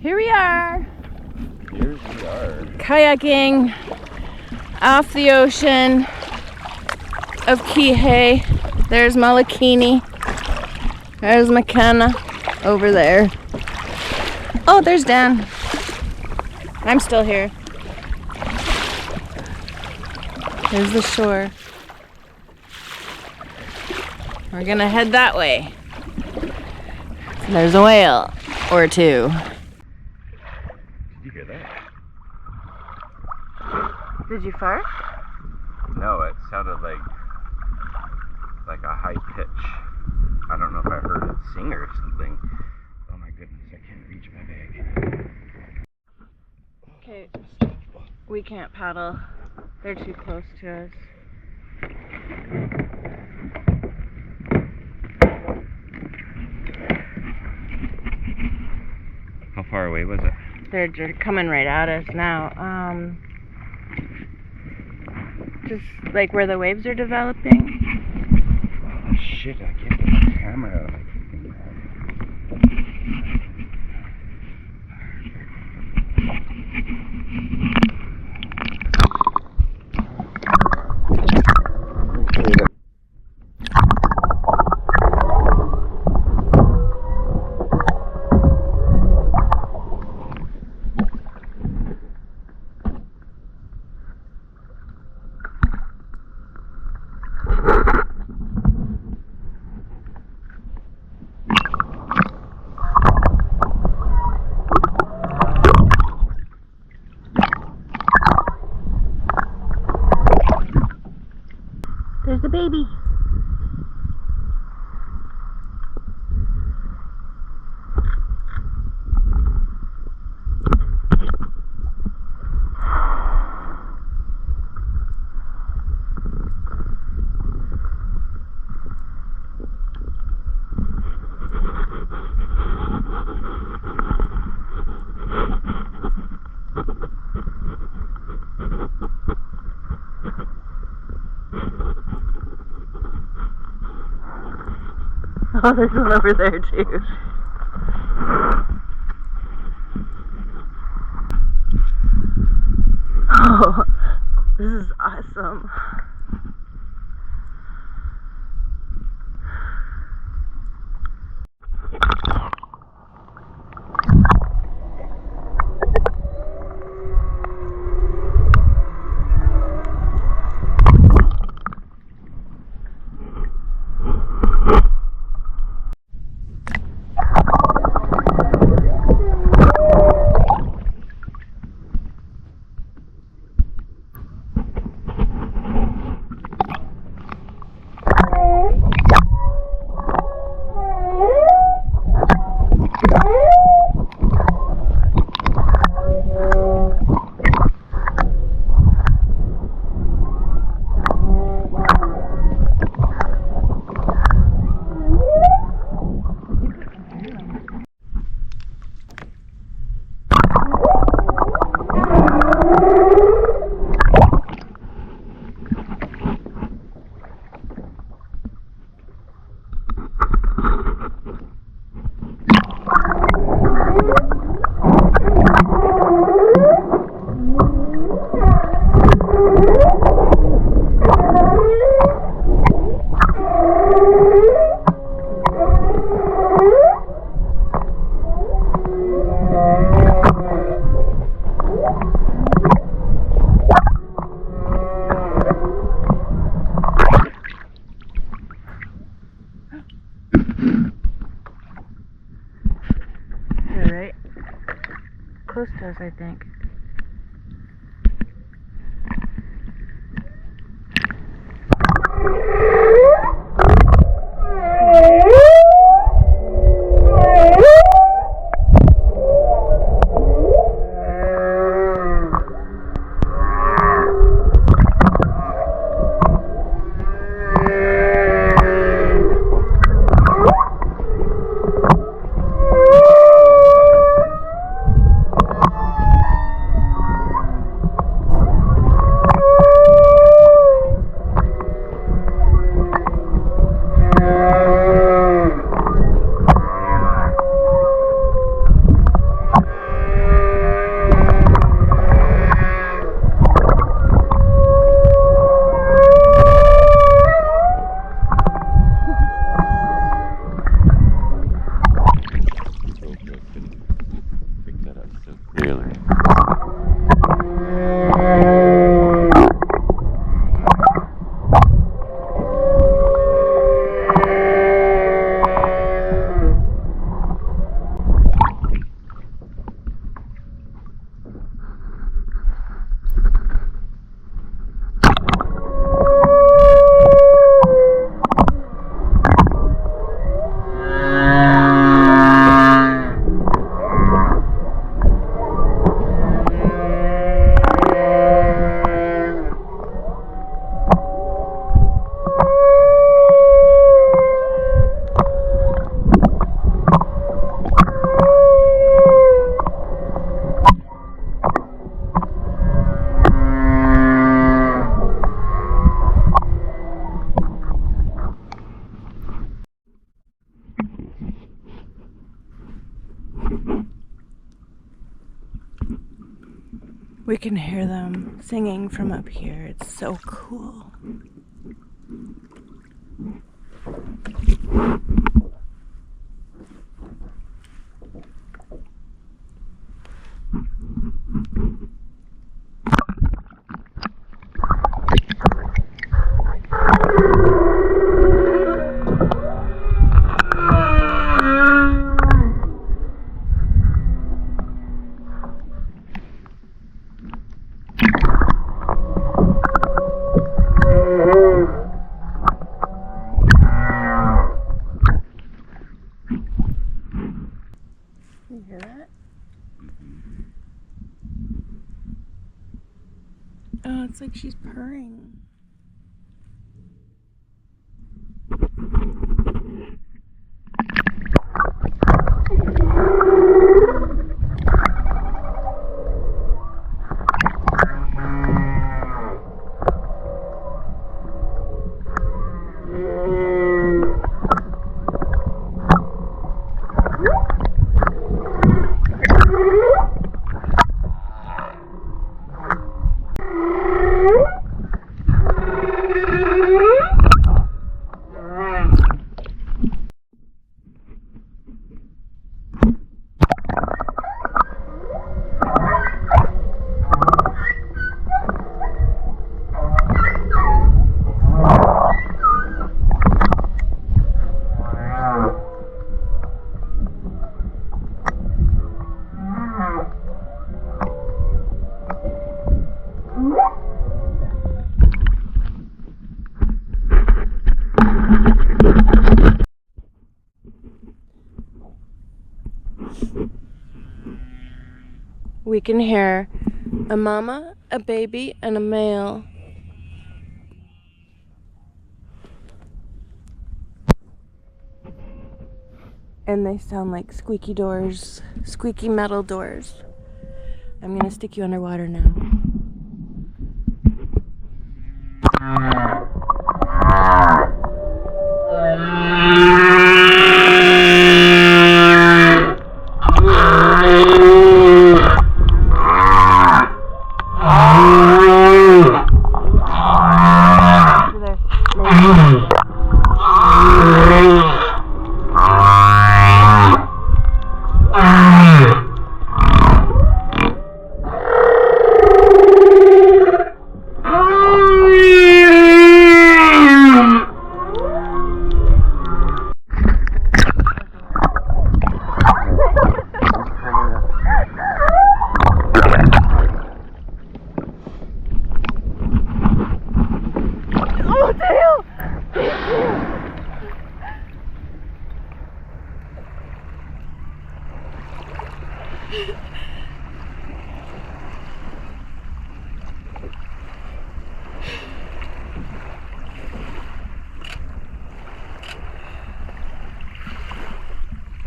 Here we are. Here we are. Kayaking off the ocean of Kihei. There's Malakini. There's McKenna over there. Oh, there's Dan. I'm still here. There's the shore. We're gonna head that way. There's a whale or two. Did you hear that? Did you fart? No, it sounded like a high pitch. I don't know if I heard it sing or something. Oh my goodness, I can't reach my bag. Okay, we can't paddle. They're too close to us. How far away was it? They're coming right at us now. Just like where the waves are developing. Oh shit, I can't get the camera out of my freaking bag. There's the baby. Oh, there's one over there too. Oh, this is awesome. They're right close to us, I think. We can hear them singing from up here. It's so cool. You hear that? Oh, it's like she's purring. We can hear a mama, a baby, and a male. And they sound like squeaky doors, squeaky metal doors. I'm gonna stick you underwater now.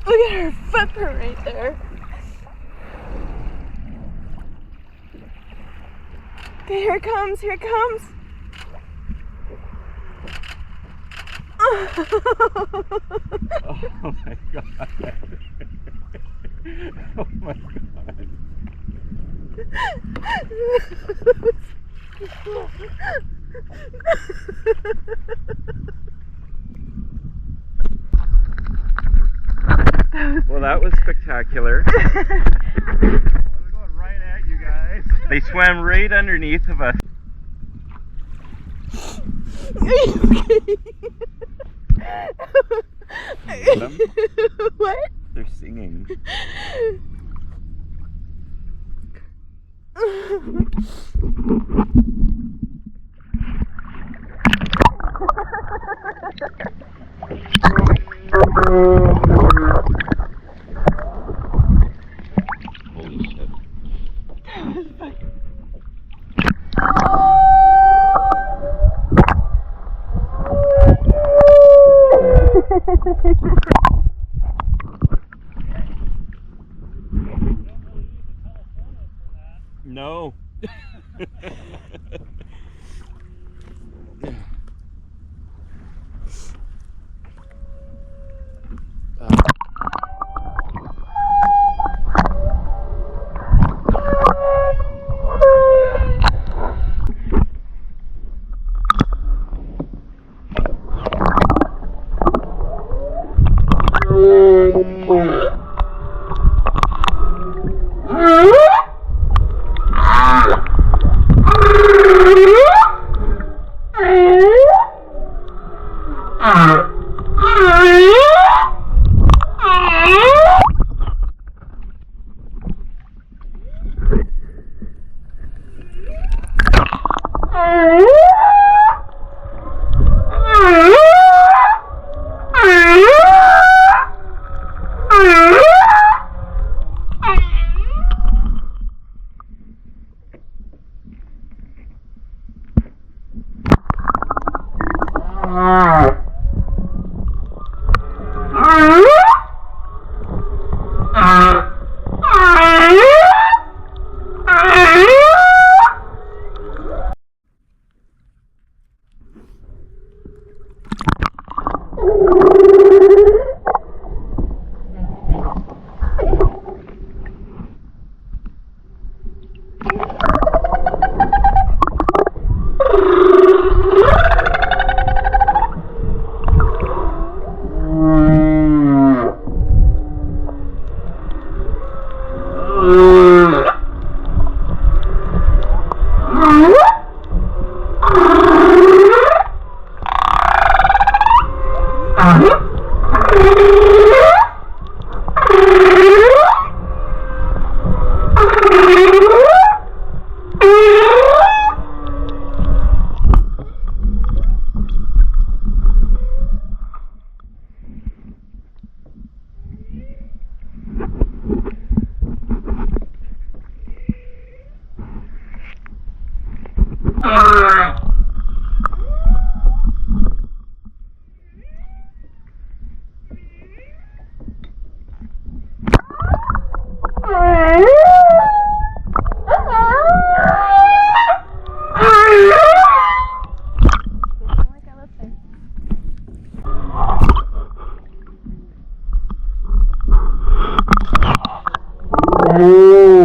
Look at her footprint right there. Okay, here it comes, here it comes. Oh my god. Oh my god. Well, that was spectacular. They're going right at you guys. They swam right underneath of us. Are you kidding? What? They're singing. Holy shit. No. Oh.